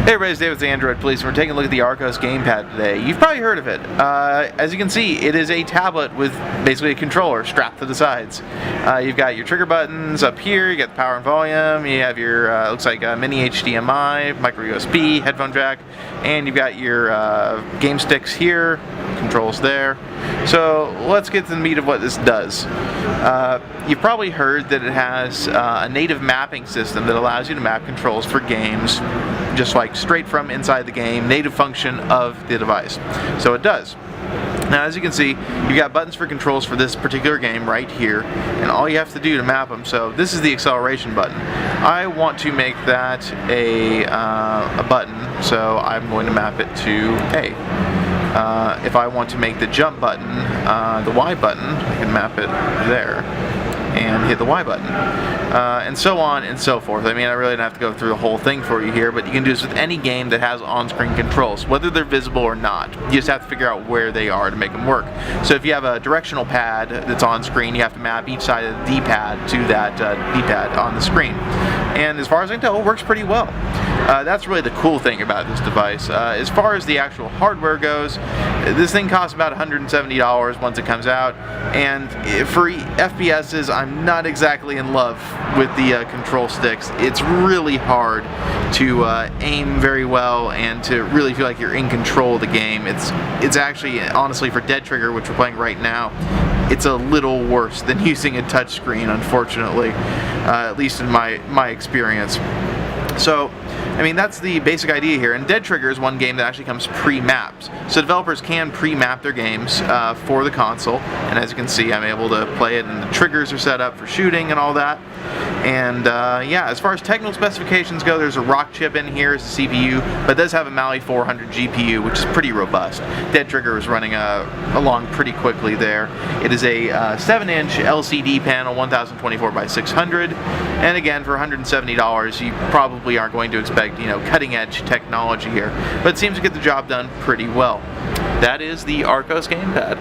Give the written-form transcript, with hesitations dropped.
Hey everybody, it's David with the Android Police, and we're taking a look at the Archos Gamepad today. You've probably heard of it. As you can see, it is a tablet with basically a controller strapped to the sides. You've got your trigger buttons up here, you got the power and volume, you have your, looks like a mini HDMI, micro USB, headphone jack, and you've got your game sticks here, controls there. So let's get to the meat of what this does. You've probably heard that it has a native mapping system that allows you to map controls for games just like straight from inside the game, native function of the device. So it does. Now as you can see, you've got buttons for controls for this particular game right here, and all you have to do to map them, so this is the acceleration button. I want to make that a button, so I'm going to map it to A. If I want to make the jump button the Y button, I can map it there and hit the Y button, and so on and so forth. I mean, I really don't have to go through the whole thing for you here, but you can do this with any game that has on-screen controls, whether they're visible or not. You just have to figure out where they are to make them work. So if you have a directional pad that's on screen, you have to map each side of the D-pad to that D-pad on the screen. And as far as I can tell, it works pretty well. That's really the cool thing about this device. As far as the actual hardware goes, this thing costs about $170 once it comes out, and for FPSs, I'm not exactly in love with the control sticks. It's really hard to aim very well and to really feel like you're in control of the game. It's actually, honestly, for Dead Trigger, which we're playing right now, it's a little worse than using a touchscreen, unfortunately, at least in my experience. So, I mean, that's the basic idea here. And Dead Trigger is one game that actually comes pre-mapped. So developers can pre-map their games for the console. And as you can see, I'm able to play it, and the triggers are set up for shooting and all that. And yeah, as far as technical specifications go, there's a Rock chip in here as a CPU, but it does have a Mali 400 GPU, which is pretty robust. Dead Trigger is running along pretty quickly there. It is a 7-inch LCD panel, 1024 by 600, and again, for $170, you probably aren't going to expect, you know, cutting-edge technology here, but it seems to get the job done pretty well. That is the Archos Gamepad.